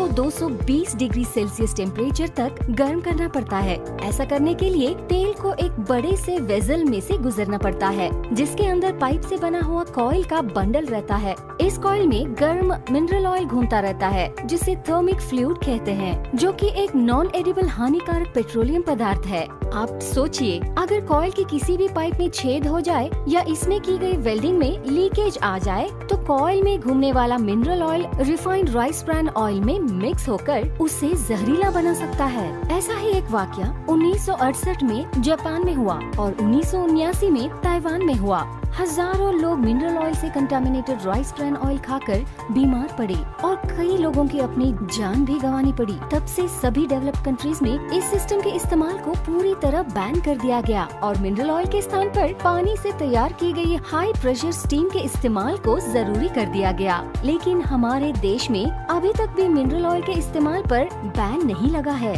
को 220 degree Celsius temperature तक गर्म करना पड़ता है। ऐसा करने के लिए तेल को एक बड़े से वेसल में से गुजरना पड़ता है, जिसके अंदर पाइप से बना हुआ कॉइल का बंडल रहता है। इस कॉइल में गर्म मिनरल ऑयल घूमता रहता है, जिसे थर्मिक फ्लूइड कहते हैं, जो कि एक नॉन एडिबल हानिकारक पेट्रोलियम पदार्थ है। आप सोचिए, अगर कॉइल की किसी भी पाइप में छेद हो जाए या इसमें की गई वेल्डिंग में लीकेज आ जाए, तो कॉइल में घूमने वाला mineral oil refined rice bran oil में मिक्स होकर उसे जहरीला बना सकता है। ऐसा ही एक वाकया 1968 में जापान में हुआ और 1979 में ताइवान में हुआ। हजारों लोग मिनरल ऑयल से कंटामिनेटेड राइस ब्रान ऑयल खाकर बीमार पड़े और कई लोगों की अपनी जान भी गंवानी पड़ी। तब से सभी डेवलप्ड कंट्रीज में इस सिस्टम के इस्तेमाल को पूरी तरह बैन कर दिया गया और मिनरल ऑयल के स्थान पर पानी से तैयार की गई हाई प्रेशर स्टीम के इस्तेमाल को जरूरी कर दिया गया। लेकिन हमारे देश में अभी तक भी मिनरल ऑयल के इस्तेमाल पर बैन नहीं लगा है।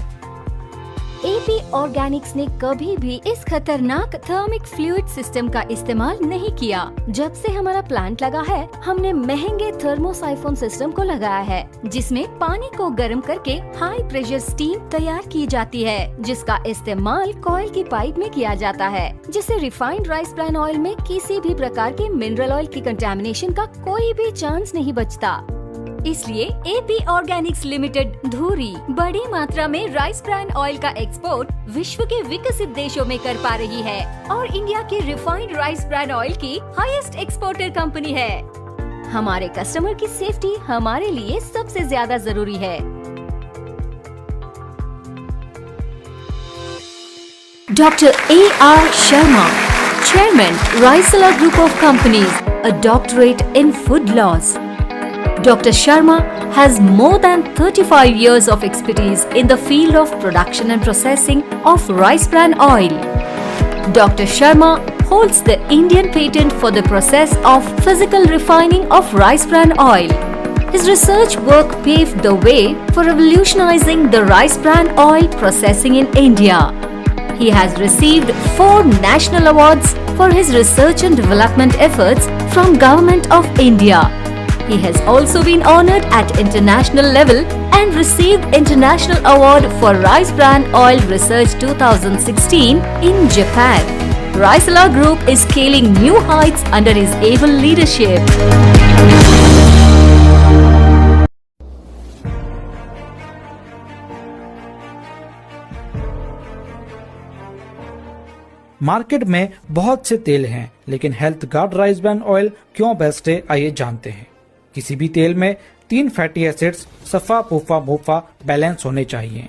AP ऑर्गेनिक्स ने कभी भी इस खतरनाक थर्मिक फ्लूइड सिस्टम का इस्तेमाल नहीं किया। जब से हमारा प्लांट लगा है, हमने महंगे थर्मोसाइफोन सिस्टम को लगाया है, जिसमें पानी को गर्म करके हाई प्रेशर स्टीम तैयार की जाती है, जिसका इस्तेमाल कॉइल की पाइप में किया जाता है, जिससे रिफाइंड राइस ब्रान ऑयल में किसी भी प्रकार के मिनरल ऑयल की कंटामिनेशन का कोई भी चांस नहीं बचता। इसलिए AP ऑर्गेनिक्स लिमिटेड धुरी बड़ी मात्रा में राइस ब्रान ऑयल का एक्सपोर्ट विश्व के विकसित देशों में कर पा रही है और इंडिया की रिफाइंड राइस ब्रान ऑयल की हाईएस्ट एक्सपोर्टर कंपनी है। हमारे कस्टमर की सेफ्टी हमारे लिए सबसे ज्यादा जरूरी है। Dr. A.R. Sharma, Chairman, Raisala Group of Companies, a doctorate in food laws. Dr. Sharma has more than 35 years of expertise in the field of production and processing of rice bran oil. Dr. Sharma holds the Indian patent for the process of physical refining of rice bran oil. His research work paved the way for revolutionizing the rice bran oil processing in India. He has received 4 national awards for his research and development efforts from Government of India. He has also been honored at international level and received International Award for Rice Bran Oil Research 2016 in Japan. Raisala Group is scaling new heights under his able leadership. Market में बहुत से तेल हैं, लेकिन health guard rice bran oil क्यों best है, आइए जानते हैं। किसी भी तेल में 3 फैटी एसिड्स सफा पूफा मुफा बैलेंस होने चाहिए।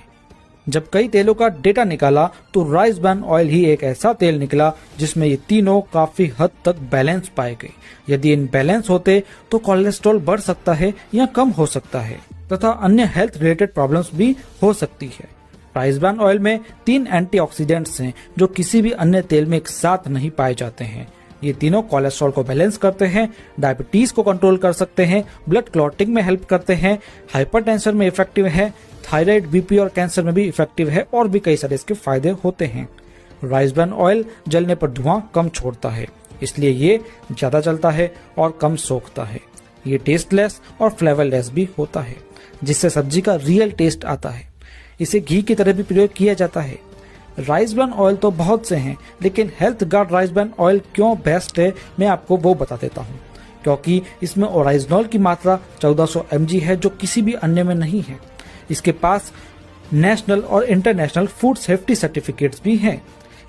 जब कई तेलों का डेटा निकाला तो राइस ब्रान ऑयल ही एक ऐसा तेल निकला जिसमें ये तीनों काफी हद तक बैलेंस पाए गए। यदि इन बैलेंस होते तो कोलेस्ट्रॉल बढ़ सकता है या कम हो सकता है तथा अन्य हेल्थ रिलेटेड प्रॉब्लम्स भी हो सकती है। राइस ब्रान ऑयल में 3 एंटीऑक्सीडेंट्स हैं जो किसी भी अन्य तेल में एक साथ नहीं पाए जाते हैं। ये तीनों कोलेस्ट्रॉल को बैलेंस करते हैं, डायबिटीज को कंट्रोल कर सकते हैं, ब्लड क्लॉटिंग में हेल्प करते हैं, हाइपरटेंशन में इफेक्टिव है, थायराइड, बीपी और कैंसर में भी इफेक्टिव है और भी कई सारे इसके फायदे होते हैं। राइस ब्रान ऑयल जलने पर धुआं कम छोड़ता है, इसलिए ये ज्यादा जलता है और कम सोखता है। ये टेस्टलेस और फ्लेवरलेस भी होता है, जिससे सब्जी का रियल टेस्ट आता है। इसे घी की तरह भी प्रयोग किया जाता है। राइस ब्रान ऑयल तो बहुत से हैं, लेकिन health guard rice bran oil क्यों बेस्ट है, मैं आपको वो बता देता हूँ। क्योंकि इसमें ओराइजनॉल की मात्रा 1400 mg है, जो किसी भी अन्य में नहीं है। इसके पास नेशनल और इंटरनेशनल फूड सेफ्टी सर्टिफिकेट्स भी हैं।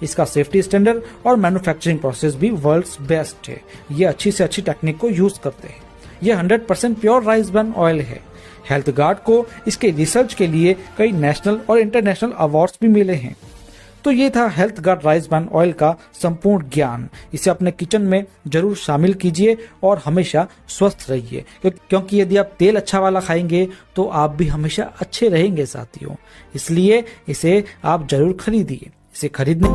इसका सेफ्टी स्टैंडर्ड और मैन्युफैक्चरिंग प्रोसेस भी वर्ल्ड्स बेस्ट है। ये अच्छी से अच्छी टेक्निक को यूज करते हैं। ये 100% प्योर राइस ब्रान ऑयल है। हेल्थ गार्ड को इसके रिसर्च के लिए कई नेशनल और इंटरनेशनल अवार्ड्स भी मिले हैं। तो ये था health guard rice bran oil का संपूर्ण ज्ञान। इसे अपने किचन में जरूर शामिल कीजिए और हमेशा स्वस्थ रहिए, क्योंकि यदि आप तेल अच्छा वाला खाएंगे तो आप भी हमेशा अच्छे रहेंगे साथियों। इसलिए इसे आप जरूर खरीदिए। इसे खरीदने